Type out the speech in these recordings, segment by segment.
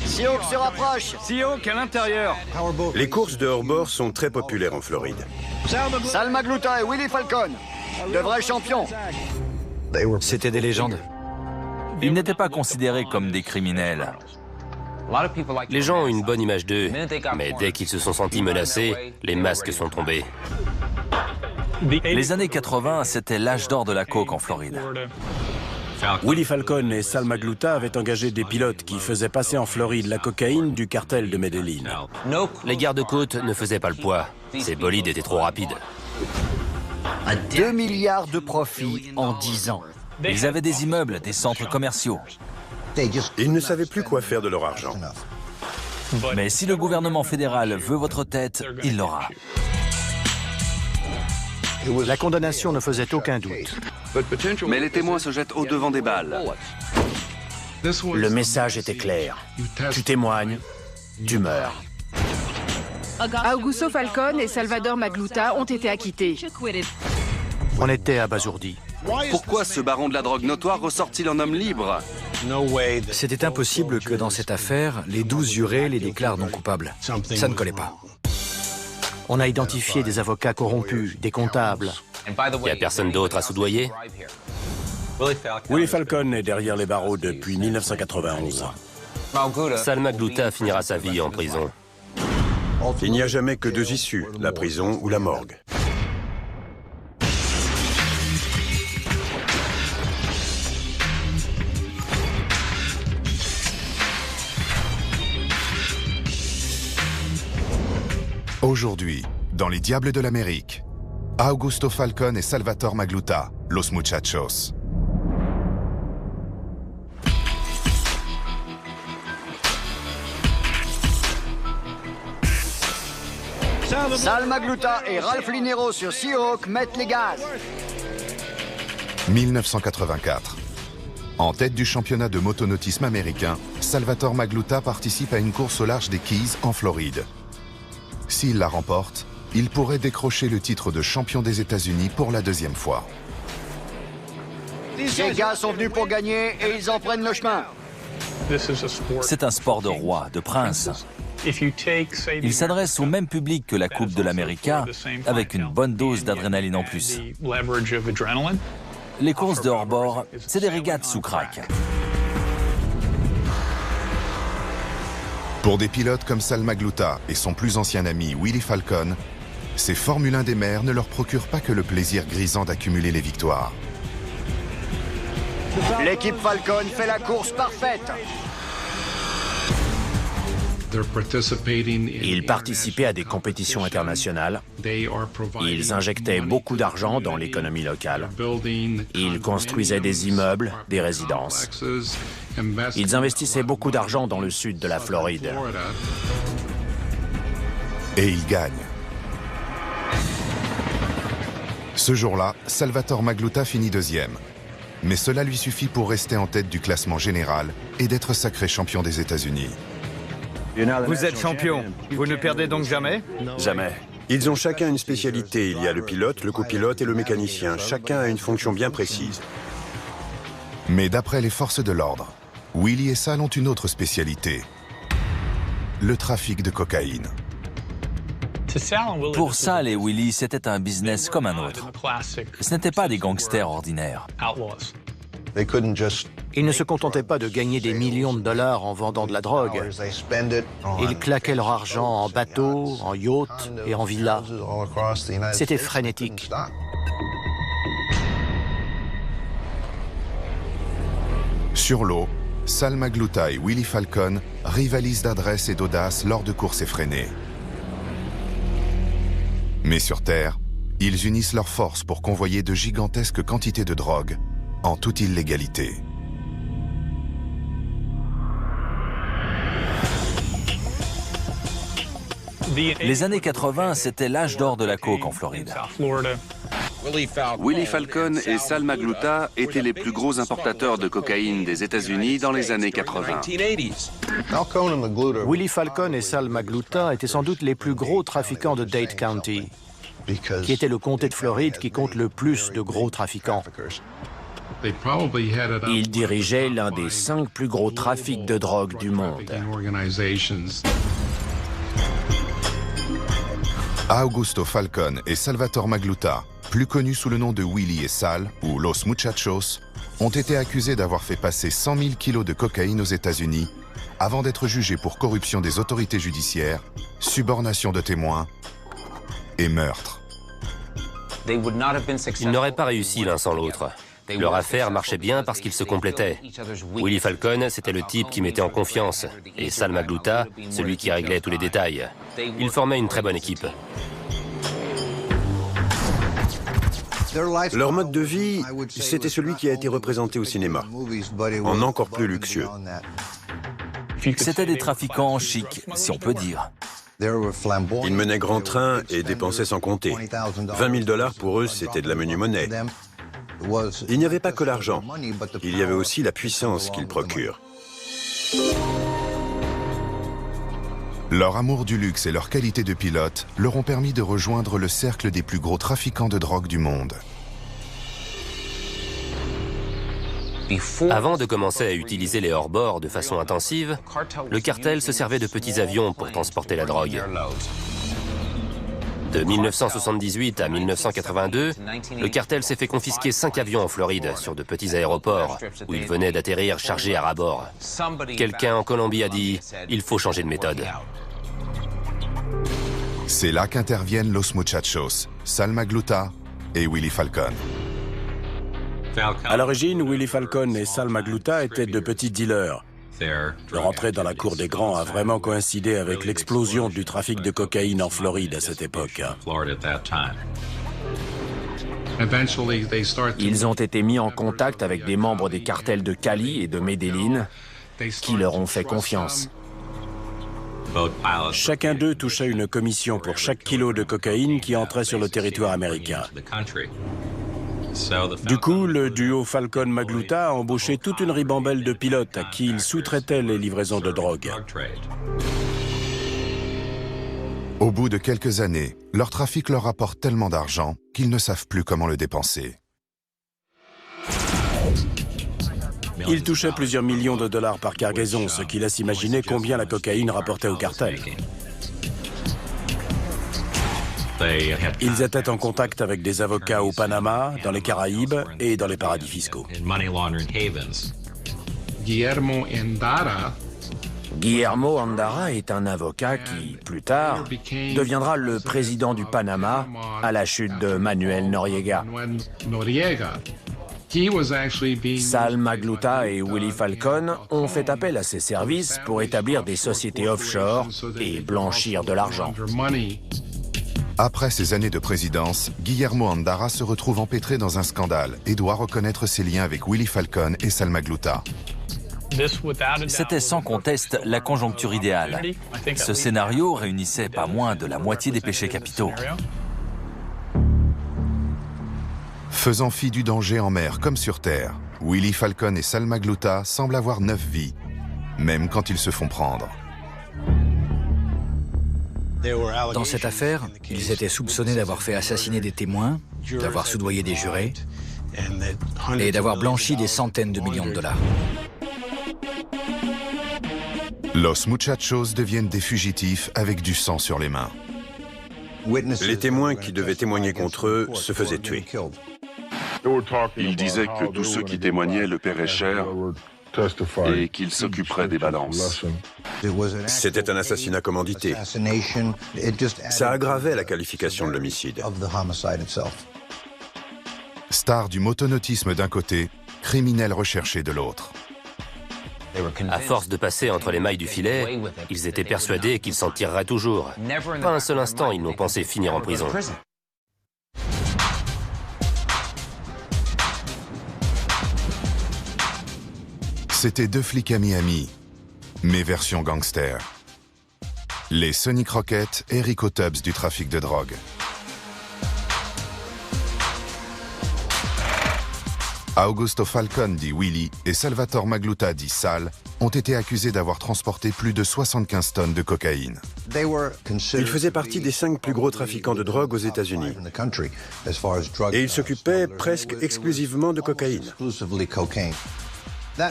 Seahawk se rapproche. Seahawk à l'intérieur. Les courses de hors-bord sont très populaires en Floride. Sal Magluta et Willie Falcon, de vrais champions. C'étaient des légendes. Ils n'étaient pas considérés comme des criminels. Les gens ont une bonne image d'eux, mais dès qu'ils se sont sentis menacés, les masques sont tombés. Les années 80, c'était l'âge d'or de la coke en Floride. Willie Falcon et Sal Magluta avaient engagé des pilotes qui faisaient passer en Floride la cocaïne du cartel de Medellín. Les gardes-côtes ne faisaient pas le poids. Ces bolides étaient trop rapides. 2 milliards de profits en 10 ans. Ils avaient des immeubles, des centres commerciaux. Ils ne savaient plus quoi faire de leur argent. Mais si le gouvernement fédéral veut votre tête, il l'aura. La condamnation ne faisait aucun doute. Mais les témoins se jettent au-devant des balles. Le message était clair. Tu témoignes, tu meurs. Augusto Falcon et Salvador Magluta ont été acquittés. On était abasourdis. Pourquoi ce baron de la drogue notoire ressort-il en homme libre? C'était impossible que dans cette affaire, les 12 jurés les déclarent non coupables. Ça ne collait pas. On a identifié des avocats corrompus, des comptables. Il n'y a personne d'autre à soudoyer? Willie Falcon est derrière les barreaux depuis 1991. Sal Magluta finira sa vie en prison. Il n'y a jamais que deux issues, la prison ou la morgue. Aujourd'hui, dans Les Diables de l'Amérique, Augusto Falcon et Salvatore Magluta, Los Muchachos. Sal Magluta et Ralph Linero sur Seahawk mettent les gaz. 1984. En tête du championnat de motonautisme américain, Salvatore Magluta participe à une course au large des Keys en Floride. S'il la remporte, il pourrait décrocher le titre de champion des États-Unis pour la deuxième fois. Ces gars sont venus pour gagner et ils en prennent le chemin. C'est un sport de roi, de prince. Il s'adresse au même public que la Coupe de l'América, avec une bonne dose d'adrénaline en plus. Les courses de hors-bord, c'est des régates sous crack. Pour des pilotes comme Sal Magluta et son plus ancien ami Willie Falcon, ces Formule 1 des mers ne leur procurent pas que le plaisir grisant d'accumuler les victoires. L'équipe Falcon fait la course parfaite. Ils participaient à des compétitions internationales. Ils injectaient beaucoup d'argent dans l'économie locale. Ils construisaient des immeubles, des résidences. Ils investissaient beaucoup d'argent dans le sud de la Floride. Et ils gagnent. Ce jour-là, Salvatore Magluta finit deuxième. Mais cela lui suffit pour rester en tête du classement général et d'être sacré champion des États-Unis. Vous êtes champion. Vous ne perdez donc jamais? Jamais. Ils ont chacun une spécialité. Il y a le pilote, le copilote et le mécanicien. Chacun a une fonction bien précise. Mais d'après les forces de l'ordre, Willie et Sal ont une autre spécialité. Le trafic de cocaïne. Pour Sal et Willie, c'était un business comme un autre. Ce n'étaient pas des gangsters ordinaires. Ils ne se contentaient pas de gagner des millions de dollars en vendant de la drogue. Ils claquaient leur argent en bateaux, en yachts et en villas. C'était frénétique. Sur l'eau, Sal Magluta et Willie Falcon rivalisent d'adresse et d'audace lors de courses effrénées. Mais sur Terre, ils unissent leurs forces pour convoyer de gigantesques quantités de drogue en toute illégalité. Les années 80, c'était l'âge d'or de la coke en Floride. Willie Falcon et Sal Magluta étaient les plus gros importateurs de cocaïne des États-Unis dans les années 80. Willie Falcon et Sal Magluta étaient sans doute les plus gros trafiquants de Dade County, qui était le comté de Floride qui compte le plus de gros trafiquants. Il dirigeait l'un des 5 plus gros trafics de drogue du monde. Augusto Falcón et Salvatore Magluta, plus connus sous le nom de Willy et Sal, ou Los Muchachos, ont été accusés d'avoir fait passer 100 000 kilos de cocaïne aux États-Unis avant d'être jugés pour corruption des autorités judiciaires, subornation de témoins et meurtre. Ils n'auraient pas réussi l'un sans l'autre. Leur affaire marchait bien parce qu'ils se complétaient. Willy Falcón, c'était le type qui mettait en confiance, et Sal Magluta, celui qui réglait tous les détails. Ils formaient une très bonne équipe. Leur mode de vie, c'était celui qui a été représenté au cinéma, en encore plus luxueux. C'étaient des trafiquants chics, si on peut dire. Ils menaient grand train et dépensaient sans compter. 20 000 $ pour eux, c'était de la menue monnaie. Il n'y avait pas que l'argent, il y avait aussi la puissance qu'ils procurent. Leur amour du luxe et leur qualité de pilote leur ont permis de rejoindre le cercle des plus gros trafiquants de drogue du monde. Avant de commencer à utiliser les hors-bords de façon intensive, le cartel se servait de petits avions pour transporter la drogue. De 1978 à 1982, le cartel s'est fait confisquer 5 avions en Floride sur de petits aéroports où ils venaient d'atterrir chargés à ras-bord. Quelqu'un en Colombie a dit « il faut changer de méthode ». C'est là qu'interviennent Los Muchachos, Sal Magluta et Willy Falcón. À l'origine, Willy Falcón et Sal Magluta étaient de petits dealers. Leur entrée dans la cour des grands a vraiment coïncidé avec l'explosion du trafic de cocaïne en Floride à cette époque. Ils ont été mis en contact avec des membres des cartels de Cali et de Medellín qui leur ont fait confiance. Chacun d'eux touchait une commission pour chaque kilo de cocaïne qui entrait sur le territoire américain. Du coup, le duo Falcón-Magluta a embauché toute une ribambelle de pilotes à qui ils sous-traitaient les livraisons de drogue. Au bout de quelques années, leur trafic leur rapporte tellement d'argent qu'ils ne savent plus comment le dépenser. Ils touchaient plusieurs millions de dollars par cargaison, ce qui laisse imaginer combien la cocaïne rapportait au cartel. Ils étaient en contact avec des avocats au Panama, dans les Caraïbes et dans les paradis fiscaux. Guillermo Andara est un avocat qui, plus tard, deviendra le président du Panama à la chute de Manuel Noriega. Sal Magluta et Willy Falcón ont fait appel à ses services pour établir des sociétés offshore et blanchir de l'argent. Après ces années de présidence, Guillermo Andara se retrouve empêtré dans un scandale et doit reconnaître ses liens avec Willy Falcón et Sal Magluta. C'était sans conteste la conjoncture idéale. Ce scénario réunissait pas moins de la moitié des péchés capitaux. Faisant fi du danger en mer comme sur terre, Willy Falcón et Sal Magluta semblent avoir 9 vies, même quand ils se font prendre. Dans cette affaire, ils étaient soupçonnés d'avoir fait assassiner des témoins, d'avoir soudoyé des jurés et d'avoir blanchi des centaines de millions de dollars. Los Muchachos deviennent des fugitifs avec du sang sur les mains. Les témoins qui devaient témoigner contre eux se faisaient tuer. Ils disaient que tous ceux qui témoignaient le paieraient cher et qu'ils s'occuperaient des balances. C'était un assassinat commandité. Ça aggravait la qualification de l'homicide. Stars du motonautisme d'un côté, criminels recherchés de l'autre. À force de passer entre les mailles du filet, ils étaient persuadés qu'ils s'en tireraient toujours. Pas un seul instant, ils n'ont pensé finir en prison. C'était 2 flics à Miami, mais version gangster. Les Sonny Crockett et Rico Tubbs du trafic de drogue. Augusto Falcone, dit Willy, et Salvatore Magluta, dit Sal, ont été accusés d'avoir transporté plus de 75 tonnes de cocaïne. Ils faisaient partie des 5 plus gros trafiquants de drogue aux États-Unis. Et ils s'occupaient presque exclusivement de cocaïne.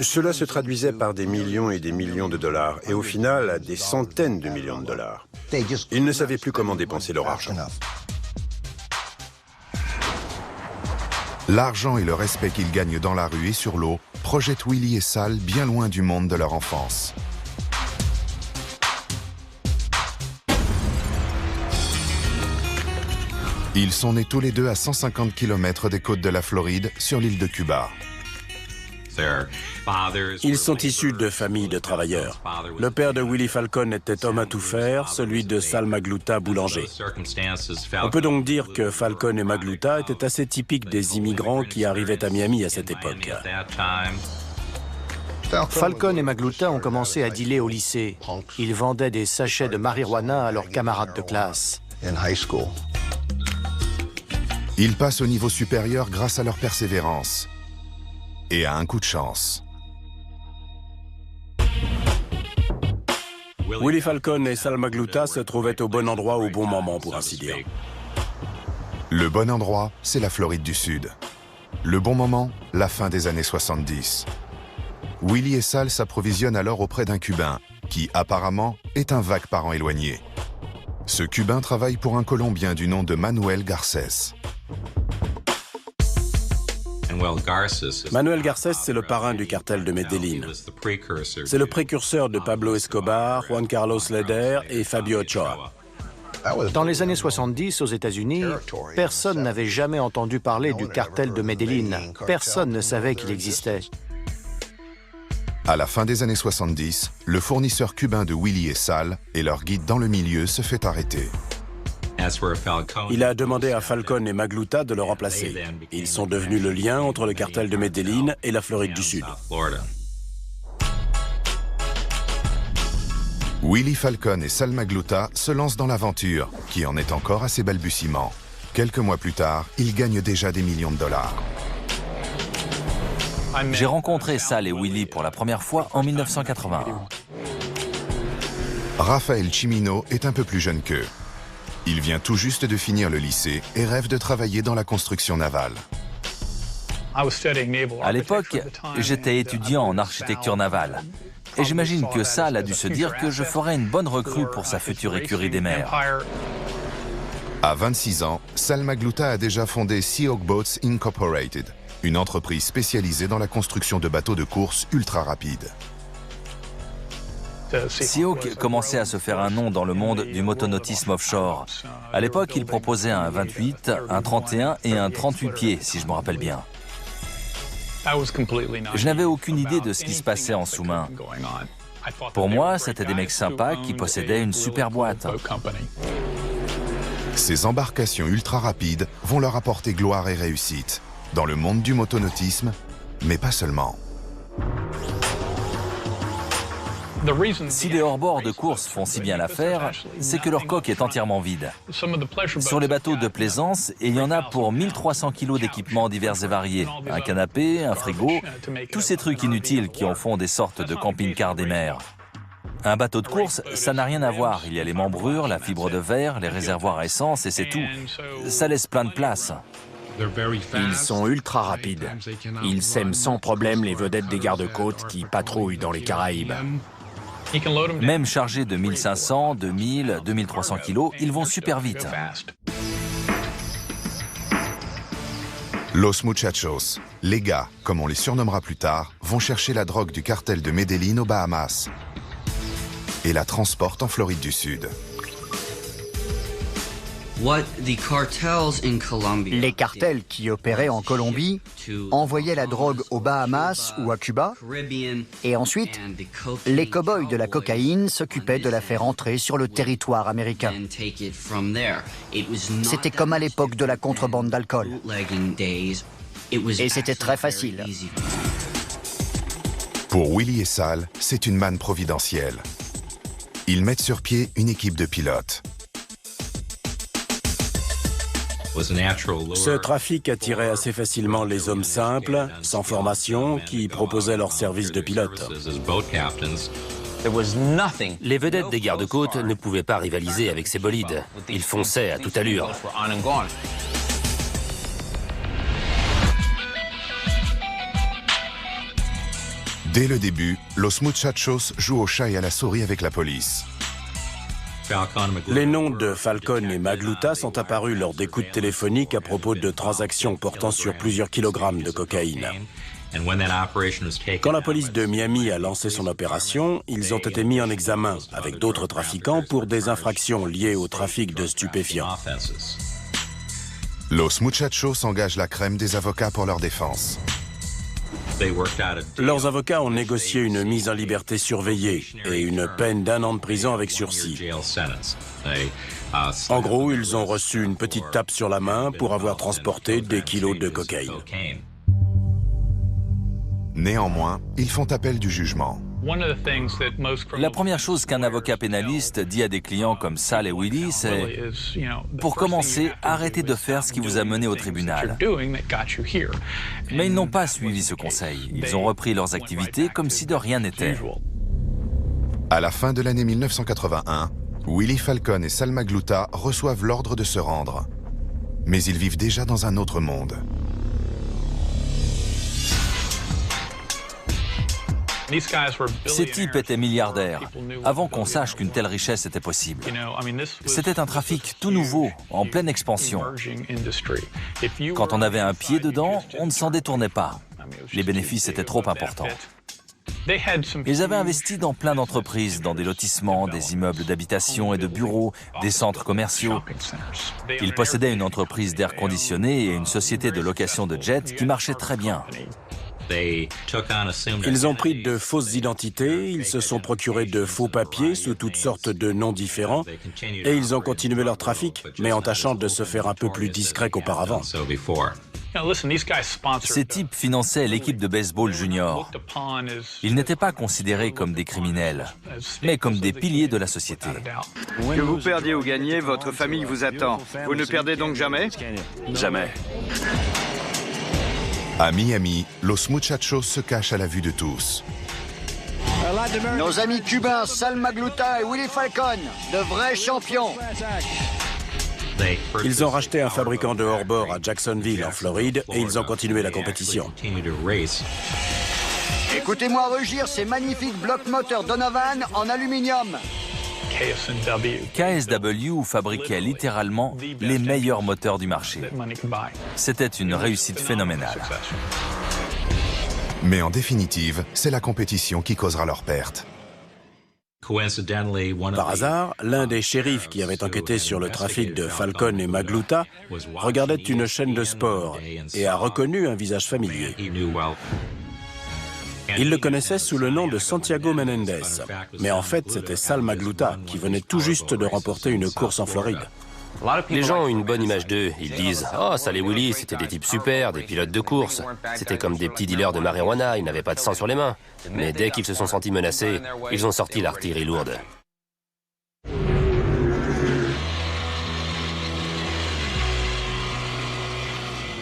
Cela se traduisait par des millions et des millions de dollars, et au final, à des centaines de millions de dollars. Ils ne savaient plus comment dépenser leur argent. L'argent et le respect qu'ils gagnent dans la rue et sur l'eau projettent Willy et Sal bien loin du monde de leur enfance. Ils sont nés tous les deux à 150 km des côtes de la Floride, sur l'île de Cuba. Ils sont issus de familles de travailleurs. Le père de Willy Falcone était homme à tout faire, celui de Sal Magluta boulanger. On peut donc dire que Falcone et Magluta étaient assez typiques des immigrants qui arrivaient à Miami à cette époque. Falcone et Magluta ont commencé à dealer au lycée. Ils vendaient des sachets de marijuana à leurs camarades de classe. Ils passent au niveau supérieur grâce à leur persévérance et à un coup de chance. Willy Falcone et Sal Magluta se trouvaient au bon endroit au bon moment, pour ainsi dire. Le bon endroit, c'est la Floride du Sud. Le bon moment, la fin des années 70. Willy et Sal s'approvisionnent alors auprès d'un Cubain, qui apparemment est un vague parent éloigné. Ce Cubain travaille pour un Colombien du nom de Manuel Garcés. Manuel Garcés, c'est le parrain du cartel de Medellín. C'est le précurseur de Pablo Escobar, Juan Carlos Leder et Fabio Ochoa. Dans les années 70, aux États-Unis, personne n'avait jamais entendu parler du cartel de Medellín. Personne ne savait qu'il existait. À la fin des années 70, le fournisseur cubain de Willy et Sal et leur guide dans le milieu se fait arrêter. Il a demandé à Falcone et Magluta de le remplacer. Ils sont devenus le lien entre le cartel de Medellín et la Floride du Sud. Willy Falcone et Sal Magluta se lancent dans l'aventure, qui en est encore à ses balbutiements. Quelques mois plus tard, ils gagnent déjà des millions de dollars. J'ai rencontré Sal et Willy pour la première fois en 1981. Rafael Chimino est un peu plus jeune qu'eux. Il vient tout juste de finir le lycée et rêve de travailler dans la construction navale. À l'époque, j'étais étudiant en architecture navale. Et j'imagine que Sal a dû se dire que je ferais une bonne recrue pour sa future écurie des mers. À 26 ans, Sal Magluta a déjà fondé Seahawk Boats Incorporated, une entreprise spécialisée dans la construction de bateaux de course ultra rapides. Seahawk commençait à se faire un nom dans le monde du motonautisme offshore. À l'époque, il proposait un 28, un 31 et un 38 pieds, si je me rappelle bien. Je n'avais aucune idée de ce qui se passait en sous-main. Pour moi, c'était des mecs sympas qui possédaient une super boîte. Ces embarcations ultra rapides vont leur apporter gloire et réussite, dans le monde du motonautisme, mais pas seulement. Si les hors-bords de course font si bien l'affaire, c'est que leur coque est entièrement vide. Sur les bateaux de plaisance, il y en a pour 1300 kilos d'équipements divers et variés. Un canapé, un frigo, tous ces trucs inutiles qui en font des sortes de camping-cars des mers. Un bateau de course, ça n'a rien à voir. Il y a les membrures, la fibre de verre, les réservoirs à essence et c'est tout. Ça laisse plein de place. Ils sont ultra rapides. Ils sèment sans problème les vedettes des gardes-côtes qui patrouillent dans les Caraïbes. Même chargés de 1500, 2000, 2300 kilos, ils vont super vite. Los Muchachos, les gars, comme on les surnommera plus tard, vont chercher la drogue du cartel de Medellín aux Bahamas et la transportent en Floride du Sud. Les cartels qui opéraient en Colombie envoyaient la drogue aux Bahamas ou à Cuba, et ensuite, les cow-boys de la cocaïne s'occupaient de la faire entrer sur le territoire américain. C'était comme à l'époque de la contrebande d'alcool. Et c'était très facile. Pour Willy et Sal, c'est une manne providentielle. Ils mettent sur pied une équipe de pilotes. Ce trafic attirait assez facilement les hommes simples, sans formation, qui proposaient leurs services de pilote. Les vedettes des gardes-côtes ne pouvaient pas rivaliser avec ces bolides. Ils fonçaient à toute allure. Dès le début, Los Muchachos jouent au chat et à la souris avec la police. Les noms de Falcon et Magluta sont apparus lors d'écoutes téléphoniques à propos de transactions portant sur plusieurs kilogrammes de cocaïne. Quand la police de Miami a lancé son opération, ils ont été mis en examen avec d'autres trafiquants pour des infractions liées au trafic de stupéfiants. Los Muchachos engagent la crème des avocats pour leur défense. Leurs avocats ont négocié une mise en liberté surveillée et une peine d'1 an de prison avec sursis. En gros, ils ont reçu une petite tape sur la main pour avoir transporté des kilos de cocaïne. Néanmoins, ils font appel du jugement. La première chose qu'un avocat pénaliste dit à des clients comme Sal et Willie, c'est « Pour commencer, arrêtez de faire ce qui vous a mené au tribunal. » Mais ils n'ont pas suivi ce conseil. Ils ont repris leurs activités comme si de rien n'était. À la fin de l'année 1981, Willie Falcon et Sal Magluta reçoivent l'ordre de se rendre. Mais ils vivent déjà dans un autre monde. Ces types étaient milliardaires, avant qu'on sache qu'une telle richesse était possible. C'était un trafic tout nouveau, en pleine expansion. Quand on avait un pied dedans, on ne s'en détournait pas. Les bénéfices étaient trop importants. Ils avaient investi dans plein d'entreprises, dans des lotissements, des immeubles d'habitation et de bureaux, des centres commerciaux. Ils possédaient une entreprise d'air conditionné et une société de location de jets qui marchait très bien. Ils ont pris de fausses identités, ils se sont procurés de faux papiers sous toutes sortes de noms différents et ils ont continué leur trafic, mais en tâchant de se faire un peu plus discret qu'auparavant. Ces types finançaient l'équipe de baseball junior. Ils n'étaient pas considérés comme des criminels, mais comme des piliers de la société. Que vous perdiez ou gagniez, votre famille vous attend. Vous ne perdez donc jamais? Jamais. À Miami, Los Muchachos se cachent à la vue de tous. Nos amis cubains Sal Magluta et Willie Falcon, de vrais champions. Ils ont racheté un fabricant de hors-bord à Jacksonville, en Floride, et ils ont continué la compétition. Écoutez-moi rugir ces magnifiques blocs moteurs Donovan en aluminium. KSW fabriquait littéralement les meilleurs moteurs du marché. C'était une réussite phénoménale. Mais en définitive, c'est la compétition qui causera leur perte. Par hasard, l'un des shérifs qui avait enquêté sur le trafic de Falcon et Magluta regardait une chaîne de sport et a reconnu un visage familier. Il le connaissait sous le nom de Santiago Menendez, mais en fait c'était Sal Magluta qui venait tout juste de remporter une course en Floride. Les gens ont une bonne image d'eux. Ils disent « Oh, Sal et Willie, c'était des types super, des pilotes de course. C'était comme des petits dealers de marijuana, ils n'avaient pas de sang sur les mains. » Mais dès qu'ils se sont sentis menacés, ils ont sorti l'artillerie lourde.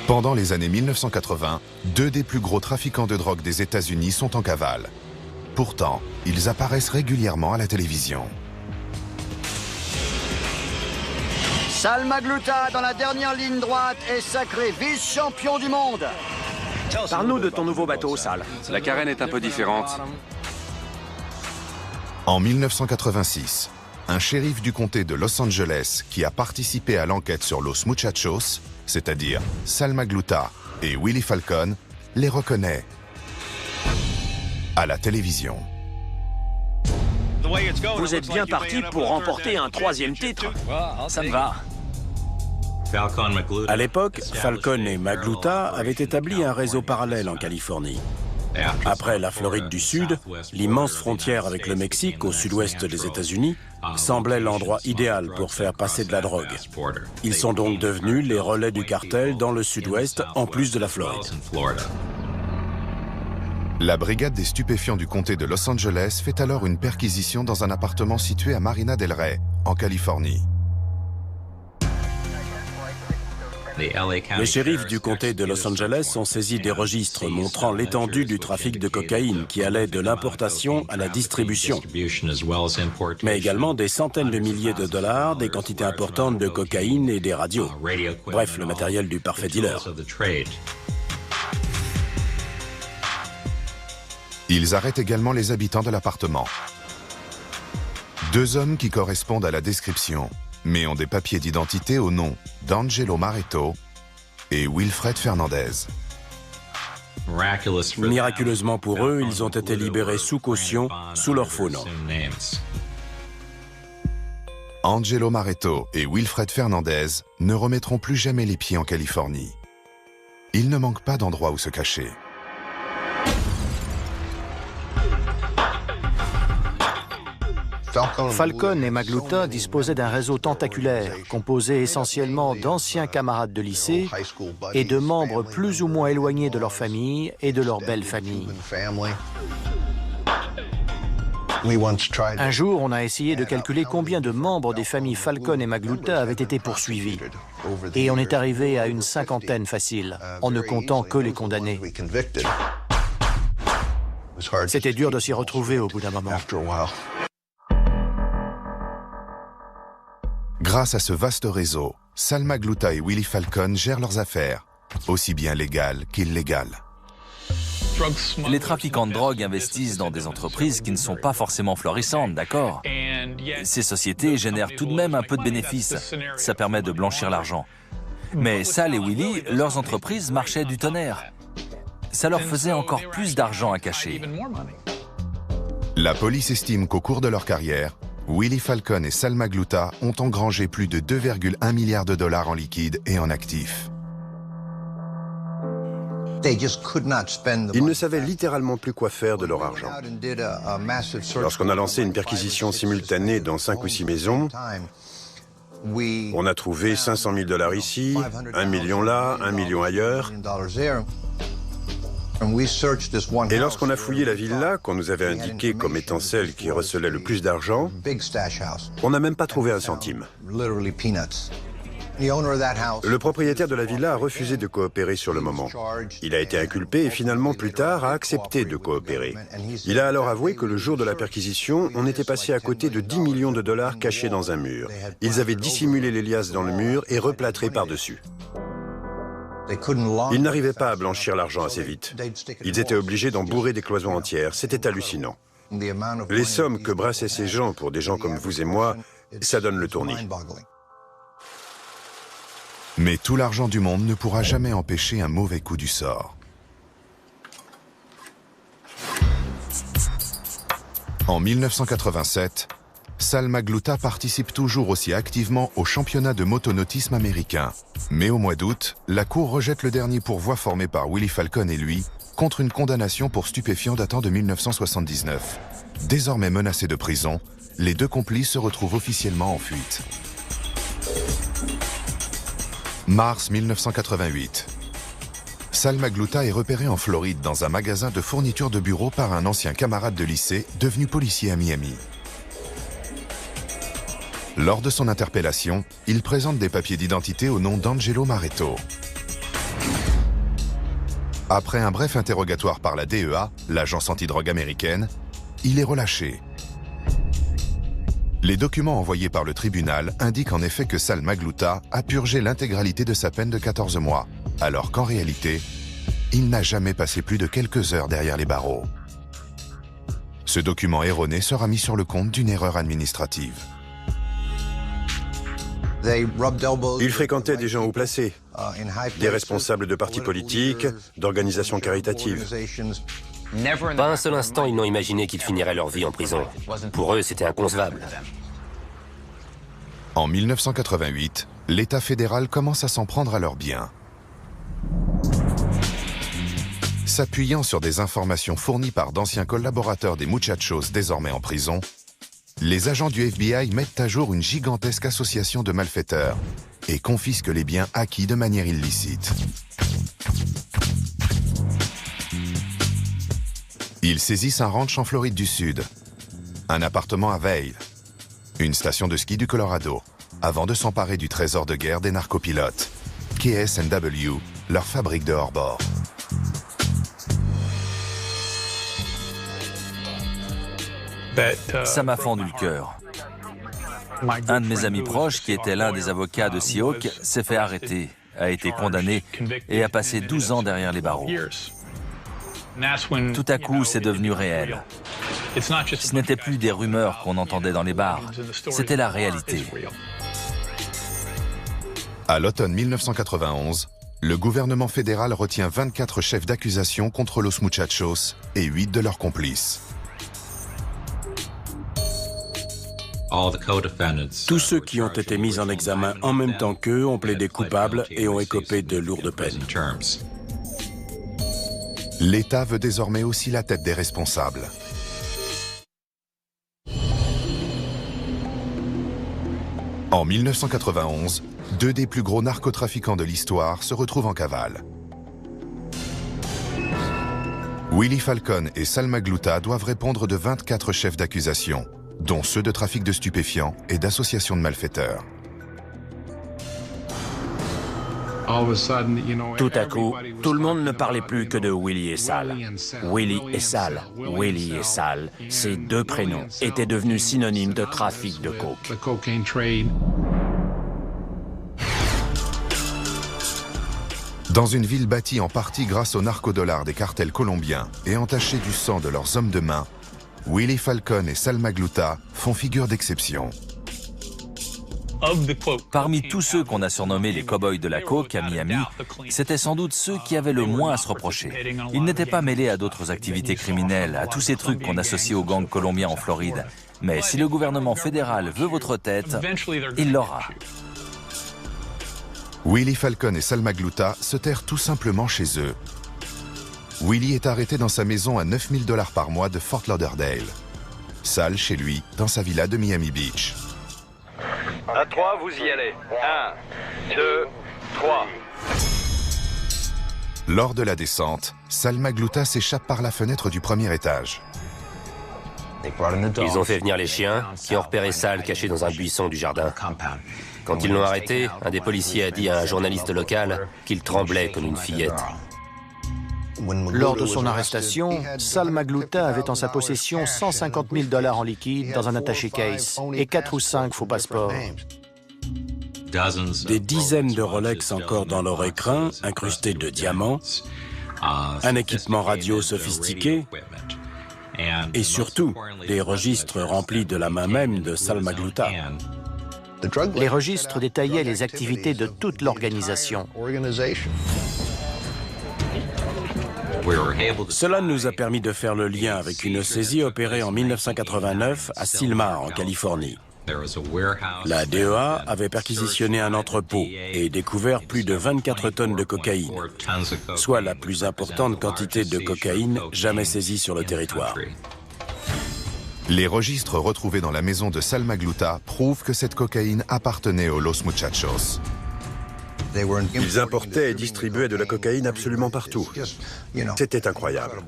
Pendant les années 1980, 2 des plus gros trafiquants de drogue des États-Unis sont en cavale. Pourtant, ils apparaissent régulièrement à la télévision. Sal Magluta, dans la dernière ligne droite, est sacré vice-champion du monde. Parle-nous de ton nouveau bateau, Sal. La carène est un peu différente. En 1986, un shérif du comté de Los Angeles qui a participé à l'enquête sur Los Muchachos, c'est-à-dire Sal Magluta et Willie Falcon, les reconnaît à la télévision. Vous êtes bien parti pour remporter un 3e titre. Ça me va. À l'époque, Falcon et Magluta avaient établi un réseau parallèle en Californie. Après la Floride du Sud, l'immense frontière avec le Mexique au sud-ouest des États-Unis semblait l'endroit idéal pour faire passer de la drogue. Ils sont donc devenus les relais du cartel dans le sud-ouest, en plus de la Floride. La brigade des stupéfiants du comté de Los Angeles fait alors une perquisition dans un appartement situé à Marina del Rey, en Californie. Les shérifs du comté de Los Angeles ont saisi des registres montrant l'étendue du trafic de cocaïne qui allait de l'importation à la distribution, mais également des centaines de milliers de dollars, des quantités importantes de cocaïne et des radios. Bref, le matériel du parfait dealer. Ils arrêtent également les habitants de l'appartement. 2 hommes qui correspondent à la description, mais ont des papiers d'identité au nom d'Angelo Maretto et Wilfred Fernandez. Miraculeusement pour eux, ils ont été libérés sous caution, sous leur faux nom. Angelo Maretto et Wilfred Fernandez ne remettront plus jamais les pieds en Californie. Il ne manque pas d'endroit où se cacher. Falcone et Magluta disposaient d'un réseau tentaculaire, composé essentiellement d'anciens camarades de lycée et de membres plus ou moins éloignés de leur famille et de leur belle famille. Un jour, on a essayé de calculer combien de membres des familles Falcone et Magluta avaient été poursuivis. Et on est arrivé à une 50aine facile, en ne comptant que les condamnés. C'était dur de s'y retrouver au bout d'un moment. Grâce à ce vaste réseau, Sal Magluta et Willie Falcone gèrent leurs affaires, aussi bien légales qu'illégales. Les trafiquants de drogue investissent dans des entreprises qui ne sont pas forcément florissantes, d'accord? Ces sociétés génèrent tout de même un peu de bénéfices. Ça permet de blanchir l'argent. Mais Sal et Willie, leurs entreprises marchaient du tonnerre. Ça leur faisait encore plus d'argent à cacher. La police estime qu'au cours de leur carrière, Willie Falcone et Sal Magluta ont engrangé plus de 2,1 milliards de dollars en liquide et en actifs. Ils ne savaient littéralement plus quoi faire de leur argent. Lorsqu'on a lancé une perquisition simultanée dans 5 ou 6 maisons, on a trouvé 500 000 dollars ici, 1 million là, 1 million ailleurs. Et lorsqu'on a fouillé la villa, qu'on nous avait indiquée comme étant celle qui recelait le plus d'argent, on n'a même pas trouvé un centime. Le propriétaire de la villa a refusé de coopérer sur le moment. Il a été inculpé et finalement, plus tard, a accepté de coopérer. Il a alors avoué que le jour de la perquisition, on était passé à côté de 10 millions de dollars cachés dans un mur. Ils avaient dissimulé les liasses dans le mur et replâtré par-dessus. Ils n'arrivaient pas à blanchir l'argent assez vite. Ils étaient obligés d'en bourrer des cloisons entières. C'était hallucinant. Les sommes que brassaient ces gens pour des gens comme vous et moi, ça donne le tournis. Mais tout l'argent du monde ne pourra jamais empêcher un mauvais coup du sort. En 1987, Sal Magluta participe toujours aussi activement au championnat de motonautisme américain. Mais au mois d'août, la Cour rejette le dernier pourvoi formé par Willie Falcone et lui contre une condamnation pour stupéfiants datant de 1979. Désormais menacés de prison, les 2 complices se retrouvent officiellement en fuite. Mars 1988. Sal Magluta est repéré en Floride dans un magasin de fournitures de bureau par un ancien camarade de lycée devenu policier à Miami. Lors de son interpellation, il présente des papiers d'identité au nom d'Angelo Maretto. Après un bref interrogatoire par la DEA, l'agence antidrogue américaine, il est relâché. Les documents envoyés par le tribunal indiquent en effet que Sal Magluta a purgé l'intégralité de sa peine de 14 mois, alors qu'en réalité, il n'a jamais passé plus de quelques heures derrière les barreaux. Ce document erroné sera mis sur le compte d'une erreur administrative. Il fréquentait des gens haut placés, des responsables de partis politiques, d'organisations caritatives. Pas un seul instant, ils n'ont imaginé qu'ils finiraient leur vie en prison. Pour eux, c'était inconcevable. En 1988, l'État fédéral commence à s'en prendre à leurs biens. S'appuyant sur des informations fournies par d'anciens collaborateurs des Muchachos désormais en prison, les agents du FBI mettent à jour une gigantesque association de malfaiteurs et confisquent les biens acquis de manière illicite. Ils saisissent un ranch en Floride du Sud, un appartement à Vail, une station de ski du Colorado, avant de s'emparer du trésor de guerre des narcopilotes. KS&W, leur fabrique de hors-bord. Ça m'a fendu le cœur. Un de mes amis proches, qui était l'un des avocats de Seahawk, s'est fait arrêter, a été condamné et a passé 12 ans derrière les barreaux. Tout à coup, c'est devenu réel. Ce n'était plus des rumeurs qu'on entendait dans les bars, c'était la réalité. À l'automne 1991, le gouvernement fédéral retient 24 chefs d'accusation contre Los Muchachos et 8 de leurs complices. Tous ceux qui ont été mis en examen en même temps qu'eux ont plaidé coupables et ont écopé de lourdes peines. L'État veut désormais aussi la tête des responsables. En 1991, 2 des plus gros narcotrafiquants de l'histoire se retrouvent en cavale. Willie Falcone et Sal Magluta doivent répondre de 24 chefs d'accusation, dont ceux de trafic de stupéfiants et d'association de malfaiteurs. Tout à coup, tout le monde ne parlait plus que de Willie et Sal. Willie et Sal, Willie et Sal, ces 2 prénoms étaient devenus synonymes de trafic de coke. Dans une ville bâtie en partie grâce aux narcodollars des cartels colombiens et entachée du sang de leurs hommes de main, Willie Falcone et Sal Magluta font figure d'exception. Parmi tous ceux qu'on a surnommés les cow-boys de la coke à Miami, c'étaient sans doute ceux qui avaient le moins à se reprocher. Ils n'étaient pas mêlés à d'autres activités criminelles, à tous ces trucs qu'on associe aux gangs colombiens en Floride. Mais si le gouvernement fédéral veut votre tête, il l'aura. Willie Falcone et Sal Magluta se terrent tout simplement chez eux. Willie est arrêté dans sa maison à $9 000 par mois de Fort Lauderdale. Sal chez lui, dans sa villa de Miami Beach. À 3, vous y allez. 1, 2, 3. Lors de la descente, Sal Magluta s'échappe par la fenêtre du premier étage. Ils ont fait venir les chiens, qui ont repéré Sal caché dans un buisson du jardin. Quand ils l'ont arrêté, un des policiers a dit à un journaliste local qu'il tremblait comme une fillette. Lors de son arrestation, Sal Magluta avait en sa possession $150 000 en liquide dans un attaché case et 4 ou 5 faux passeports. Des dizaines de Rolex encore dans leur écrin, incrustés de diamants, un équipement radio sophistiqué et surtout des registres remplis de la main même de Sal Magluta. Les registres détaillaient les activités de toute l'organisation. Cela nous a permis de faire le lien avec une saisie opérée en 1989 à Sylmar, en Californie. La DEA avait perquisitionné un entrepôt et découvert plus de 24 tonnes de cocaïne, soit la plus importante quantité de cocaïne jamais saisie sur le territoire. Les registres retrouvés dans la maison de Sal Magluta prouvent que cette cocaïne appartenait aux Los Muchachos. Ils importaient et distribuaient de la cocaïne absolument partout. C'était incroyable.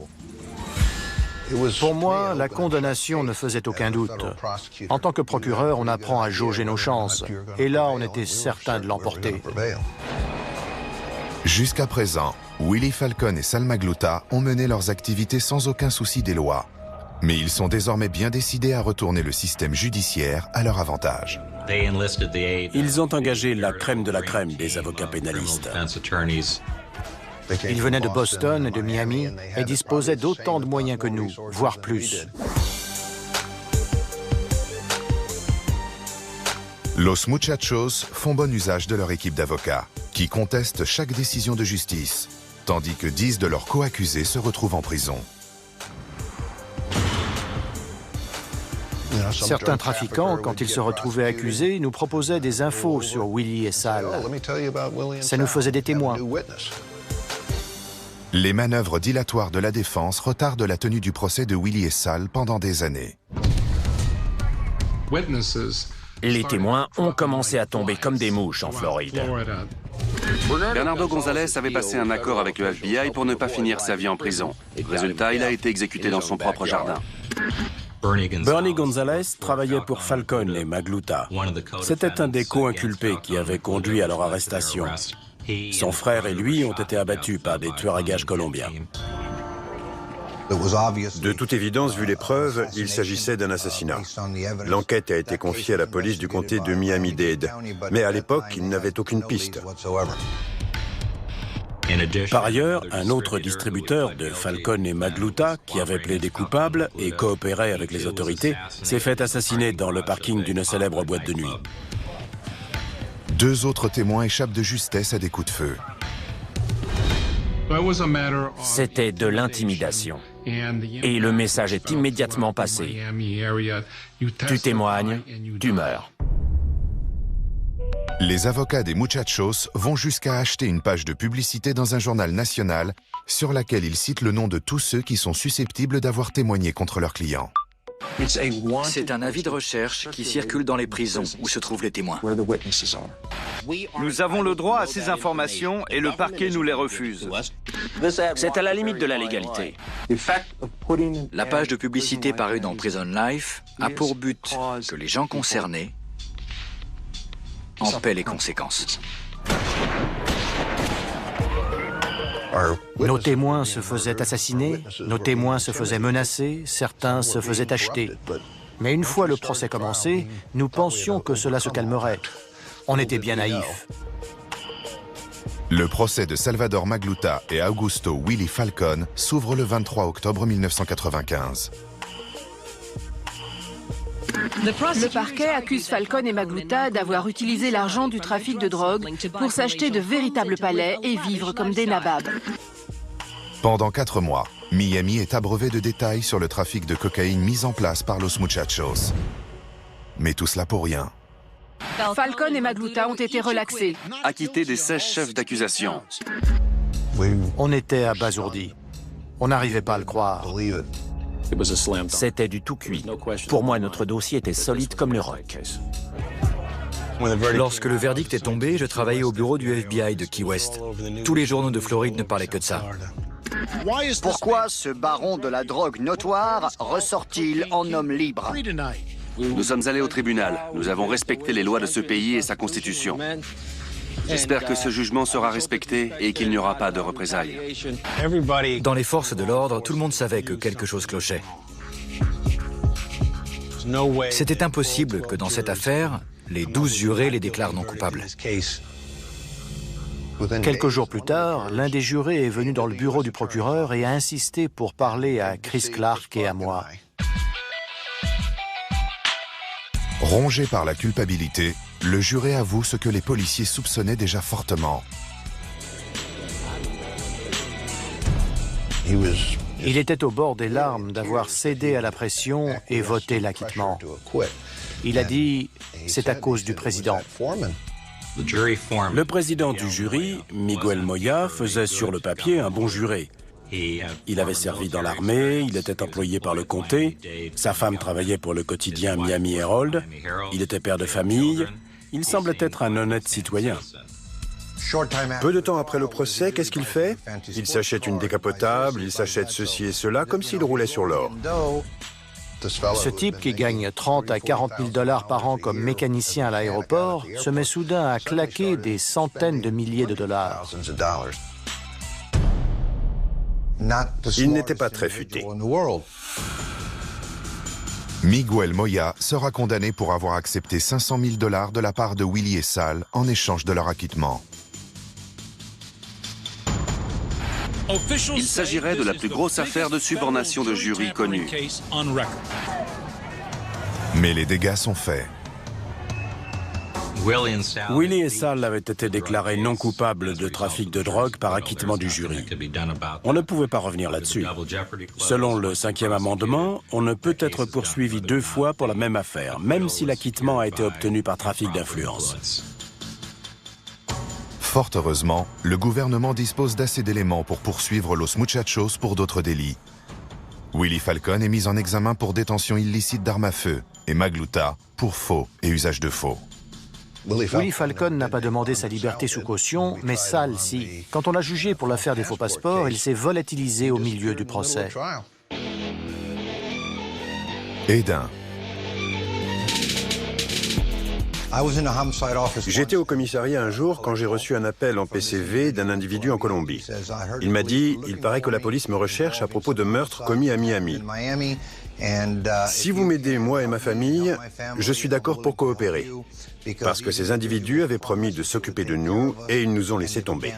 Pour moi, la condamnation ne faisait aucun doute. En tant que procureur, on apprend à jauger nos chances. Et là, on était certain de l'emporter. Jusqu'à présent, Willie Falcone et Sal Magluta ont mené leurs activités sans aucun souci des lois. Mais ils sont désormais bien décidés à retourner le système judiciaire à leur avantage. Ils ont engagé la crème de la crème des avocats pénalistes. Ils venaient de Boston et de Miami et disposaient d'autant de moyens que nous, voire plus. Los Muchachos font bon usage de leur équipe d'avocats, qui contestent chaque décision de justice, tandis que 10 de leurs co-accusés se retrouvent en prison. Certains trafiquants, quand ils se retrouvaient accusés, nous proposaient des infos sur Willie et Sal. Ça nous faisait des témoins. Les manœuvres dilatoires de la défense retardent la tenue du procès de Willie et Sal pendant des années. Les témoins ont commencé à tomber comme des mouches en Floride. Bernardo González avait passé un accord avec le FBI pour ne pas finir sa vie en prison. Résultat, il a été exécuté dans son propre jardin. Bernie González travaillait pour Falcone et Magluta. C'était un des co-inculpés qui avait conduit à leur arrestation. Son frère et lui ont été abattus par des tueurs à gages colombiens. De toute évidence, vu les preuves, il s'agissait d'un assassinat. L'enquête a été confiée à la police du comté de Miami-Dade, mais à l'époque, il n'avait aucune piste. Par ailleurs, un autre distributeur de Falcon et Magluta, qui avait plaidé coupable et coopérait avec les autorités, s'est fait assassiner dans le parking d'une célèbre boîte de nuit. 2 autres témoins échappent de justesse à des coups de feu. C'était de l'intimidation. Et le message est immédiatement passé. Tu témoignes, tu meurs. Les avocats des muchachos vont jusqu'à acheter une page de publicité dans un journal national sur laquelle ils citent le nom de tous ceux qui sont susceptibles d'avoir témoigné contre leurs clients. C'est un avis de recherche qui circule dans les prisons où se trouvent les témoins. Nous avons le droit à ces informations et le parquet nous les refuse. C'est à la limite de la légalité. La page de publicité parue dans Prison Life a pour but que les gens concernés en paient les conséquences. Nos témoins se faisaient assassiner, nos témoins se faisaient menacer, certains se faisaient acheter. Mais une fois le procès commencé, nous pensions que cela se calmerait. On était bien naïfs. Le procès de Salvador Magluta et Augusto Willy Falcon s'ouvre le 23 octobre 1995. Le parquet accuse Falcon et Magluta d'avoir utilisé l'argent du trafic de drogue pour s'acheter de véritables palais et vivre comme des nababs. Pendant 4 mois, Miami est abreuvé de détails sur le trafic de cocaïne mis en place par Los Muchachos. Mais tout cela pour rien. Falcon et Magluta ont été relaxés. Acquittés des 16 chefs d'accusation. On était abasourdis. On n'arrivait pas à le croire. C'était du tout cuit. Pour moi, notre dossier était solide comme le roc. Lorsque le verdict est tombé, je travaillais au bureau du FBI de Key West. Tous les journaux de Floride ne parlaient que de ça. Pourquoi ce baron de la drogue notoire ressort-il en homme libre? Nous sommes allés au tribunal. Nous avons respecté les lois de ce pays et sa constitution. J'espère que ce jugement sera respecté et qu'il n'y aura pas de représailles. Dans les forces de l'ordre, tout le monde savait que quelque chose clochait. C'était impossible que dans cette affaire, les 12 jurés les déclarent non coupables. Quelques jours plus tard, l'un des jurés est venu dans le bureau du procureur et a insisté pour parler à Chris Clark et à moi. Rongé par la culpabilité, le juré avoue ce que les policiers soupçonnaient déjà fortement. Il était au bord des larmes d'avoir cédé à la pression et voté l'acquittement. Il a dit « c'est à cause du président ». Le président du jury, Miguel Moya, faisait sur le papier un bon juré. Il avait servi dans l'armée, il était employé par le comté, sa femme travaillait pour le quotidien Miami Herald, il était père de famille, il semblait être un honnête citoyen. Peu de temps après le procès, qu'est-ce qu'il fait? Il s'achète une décapotable, il s'achète ceci et cela, comme s'il roulait sur l'or. Ce type qui gagne 30 à 40 000 $ par an comme mécanicien à l'aéroport se met soudain à claquer des centaines de milliers de dollars. Il n'était pas très futé. Miguel Moya sera condamné pour avoir accepté 500 000 $ de la part de Willy et Sal en échange de leur acquittement. Il s'agirait de la plus grosse affaire de subornation de jury connue. Mais les dégâts sont faits. Willy et Sal avaient été déclarés non coupables de trafic de drogue par acquittement du jury. On ne pouvait pas revenir là-dessus. Selon le 5e amendement, on ne peut être poursuivi 2 fois pour la même affaire, même si l'acquittement a été obtenu par trafic d'influence. Fort heureusement, le gouvernement dispose d'assez d'éléments pour poursuivre Los Muchachos pour d'autres délits. Willy Falcon est mis en examen pour détention illicite d'armes à feu et Magluta pour faux et usage de faux. Willy Falcon n'a pas demandé sa liberté sous caution, mais Sal, si. Quand on l'a jugé pour l'affaire des faux passeports, il s'est volatilisé au milieu du procès. J'étais au commissariat un jour quand j'ai reçu un appel en PCV d'un individu en Colombie. Il m'a dit « Il paraît que la police me recherche à propos de meurtres commis à Miami. Si vous m'aidez, moi et ma famille, je suis d'accord pour coopérer. Parce que ces individus avaient promis de s'occuper de nous et ils nous ont laissé tomber. »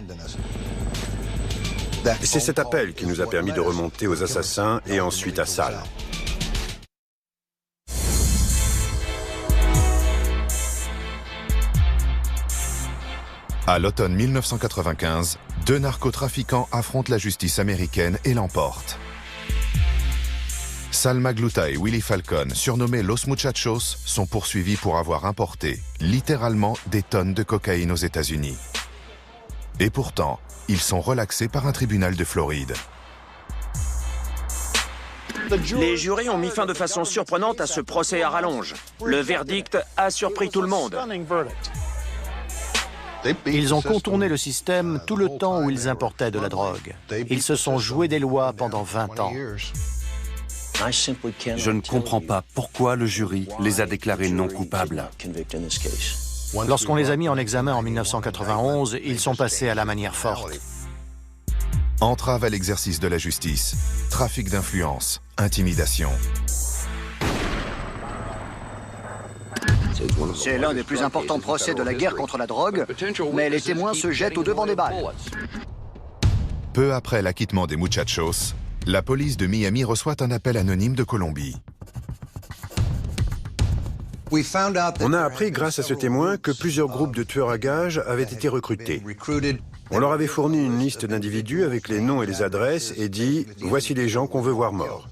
C'est cet appel qui nous a permis de remonter aux assassins et ensuite à Sal. À l'automne 1995, deux narcotrafiquants affrontent la justice américaine et l'emportent. Sal Magluta et Willie Falcon, surnommés Los Muchachos, sont poursuivis pour avoir importé, littéralement, des tonnes de cocaïne aux États-Unis. Et pourtant, ils sont relaxés par un tribunal de Floride. Les jurys ont mis fin de façon surprenante à ce procès à rallonge. Le verdict a surpris tout le monde. Ils ont contourné le système tout le temps où ils importaient de la drogue. Ils se sont joués des lois pendant 20 ans. Je ne comprends pas pourquoi le jury les a déclarés non coupables. Lorsqu'on les a mis en examen en 1991, ils sont passés à la manière forte. Entrave à l'exercice de la justice, trafic d'influence, intimidation. C'est l'un des plus importants procès de la guerre contre la drogue, mais les témoins se jettent au devant des balles. Peu après l'acquittement des Muchachos, la police de Miami reçoit un appel anonyme de Colombie. On a appris grâce à ce témoin que plusieurs groupes de tueurs à gages avaient été recrutés. On leur avait fourni une liste d'individus avec les noms et les adresses et dit « Voici les gens qu'on veut voir morts ».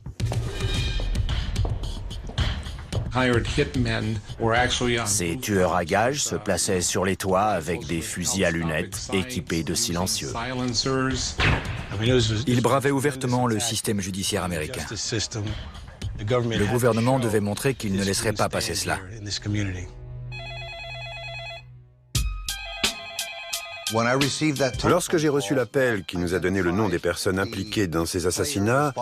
Ces tueurs à gages se plaçaient sur les toits avec des fusils à lunettes équipés de silencieux. Ils bravaient ouvertement le système judiciaire américain. Le gouvernement devait montrer qu'il ne laisserait pas passer cela. Lorsque j'ai reçu l'appel qui nous a donné le nom des personnes impliquées dans ces assassinats,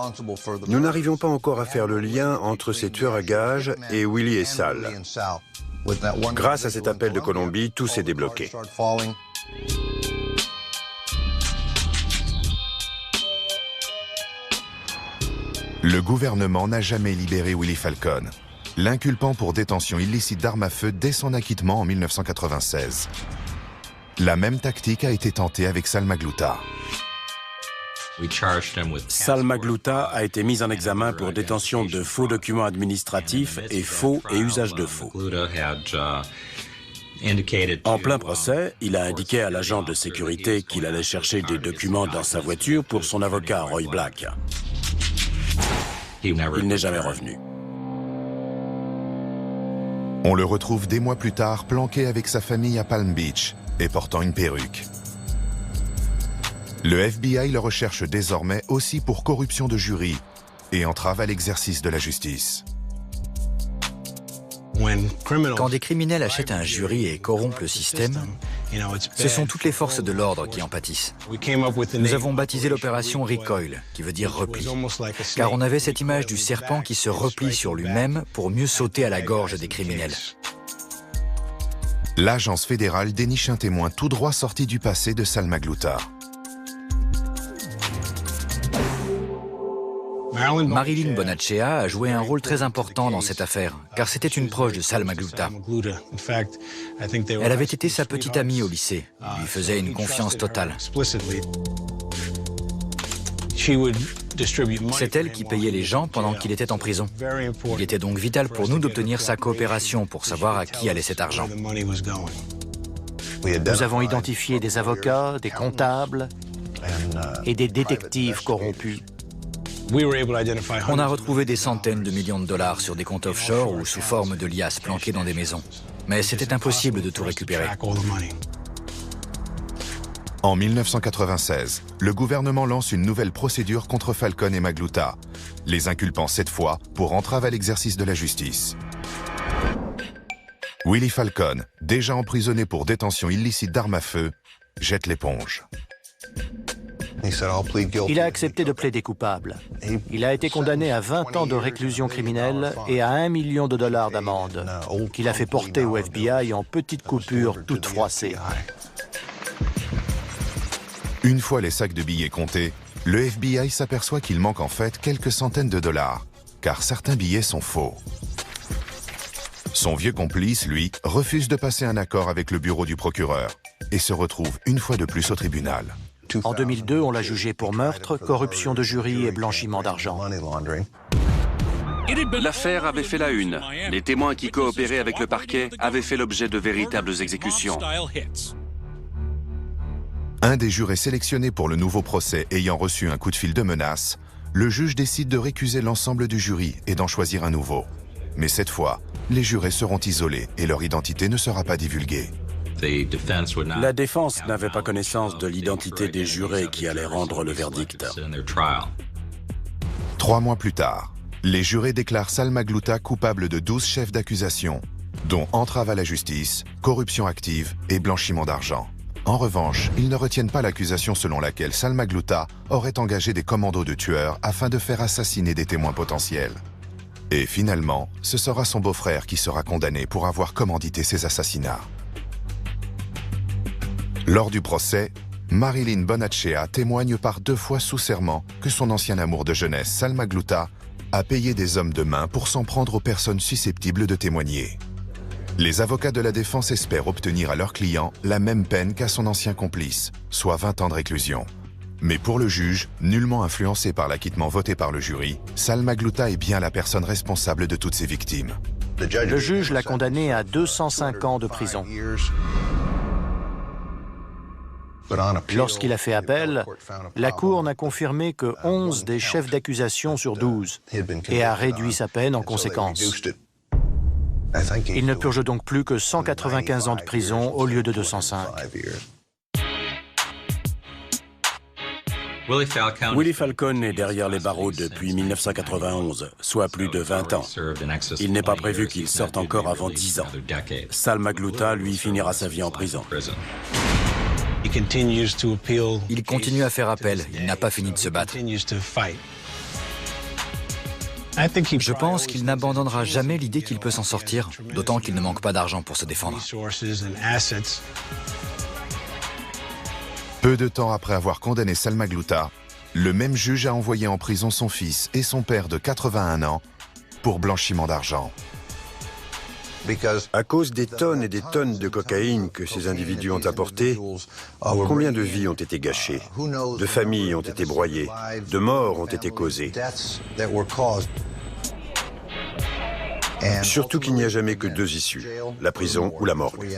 nous n'arrivions pas encore à faire le lien entre ces tueurs à gages et Willie et Sal. Grâce à cet appel de Colombie, tout s'est débloqué. Le gouvernement n'a jamais libéré Willie Falcon, l'inculpant pour détention illicite d'armes à feu dès son acquittement en 1996. La même tactique a été tentée avec Sal Magluta. Sal Magluta a été mis en examen pour détention de faux documents administratifs et faux et usage de faux. En plein procès, il a indiqué à l'agent de sécurité qu'il allait chercher des documents dans sa voiture pour son avocat Roy Black. Il n'est jamais revenu. On le retrouve des mois plus tard planqué avec sa famille à Palm Beach et portant une perruque. Le FBI le recherche désormais aussi pour corruption de jury et entrave à l'exercice de la justice. Quand des criminels achètent un jury et corrompent le système, ce sont toutes les forces de l'ordre qui en pâtissent. Nous avons baptisé l'opération Recoil, qui veut dire repli, car on avait cette image du serpent qui se replie sur lui-même pour mieux sauter à la gorge des criminels. L'agence fédérale déniche un témoin tout droit sorti du passé de Sal Magluta. Marilyn Bonacea a joué un rôle très important dans cette affaire, car c'était une proche de Sal Magluta. Elle avait été sa petite amie au lycée, lui faisait une confiance totale. C'est elle qui payait les gens pendant qu'il était en prison. Il était donc vital pour nous d'obtenir sa coopération pour savoir à qui allait cet argent. Nous avons identifié des avocats, des comptables et des détectives corrompus. On a retrouvé des centaines de millions de dollars sur des comptes offshore ou sous forme de liasses planquées dans des maisons. Mais c'était impossible de tout récupérer. En 1996, le gouvernement lance une nouvelle procédure contre Falcon et Magluta, les inculpant cette fois pour entrave à l'exercice de la justice. Willie Falcon, déjà emprisonné pour détention illicite d'armes à feu, jette l'éponge. Il a accepté de plaider coupable. Il a été condamné à 20 ans de réclusion criminelle et à $1 million d'amende, qu'il a fait porter au FBI en petites coupures toutes froissées. Une fois les sacs de billets comptés, le FBI s'aperçoit qu'il manque en fait quelques centaines de dollars, car certains billets sont faux. Son vieux complice, lui, refuse de passer un accord avec le bureau du procureur et se retrouve une fois de plus au tribunal. En 2002, on l'a jugé pour meurtre, corruption de jury et blanchiment d'argent. L'affaire avait fait la une. Les témoins qui coopéraient avec le parquet avaient fait l'objet de véritables exécutions. Un des jurés sélectionnés pour le nouveau procès ayant reçu un coup de fil de menace, le juge décide de récuser l'ensemble du jury et d'en choisir un nouveau. Mais cette fois, les jurés seront isolés et leur identité ne sera pas divulguée. La défense n'avait pas connaissance de l'identité des jurés qui allaient rendre le verdict. 3 mois plus tard, les jurés déclarent Sal Magluta coupable de 12 chefs d'accusation, dont entrave à la justice, corruption active et blanchiment d'argent. En revanche, ils ne retiennent pas l'accusation selon laquelle Sal Magluta aurait engagé des commandos de tueurs afin de faire assassiner des témoins potentiels. Et finalement, ce sera son beau-frère qui sera condamné pour avoir commandité ces assassinats. Lors du procès, Marilyn Bonacea témoigne par 2 fois sous serment que son ancien amour de jeunesse, Sal Magluta, a payé des hommes de main pour s'en prendre aux personnes susceptibles de témoigner. Les avocats de la défense espèrent obtenir à leur client la même peine qu'à son ancien complice, soit 20 ans de réclusion. Mais pour le juge, nullement influencé par l'acquittement voté par le jury, Sal Magluta est bien la personne responsable de toutes ces victimes. Le juge l'a condamné à 205 ans de prison. Lorsqu'il a fait appel, la Cour n'a confirmé que 11 des chefs d'accusation sur 12 et a réduit sa peine en conséquence. Il ne purge donc plus que 195 ans de prison au lieu de 205. Willie Falcone est derrière les barreaux depuis 1991, soit plus de 20 ans. Il n'est pas prévu qu'il sorte encore avant 10 ans. Sal Magluta, lui, finira sa vie en prison. Il continue à faire appel, il n'a pas fini de se battre. Je pense qu'il n'abandonnera jamais l'idée qu'il peut s'en sortir, d'autant qu'il ne manque pas d'argent pour se défendre. Peu de temps après avoir condamné Sal Magluta, le même juge a envoyé en prison son fils et son père de 81 ans pour blanchiment d'argent. À cause des tonnes et des tonnes de cocaïne que ces individus ont apportées, combien de vies ont été gâchées, de familles ont été broyées, de morts ont été causées. Surtout qu'il n'y a jamais que 2 issues, la prison ou la morgue.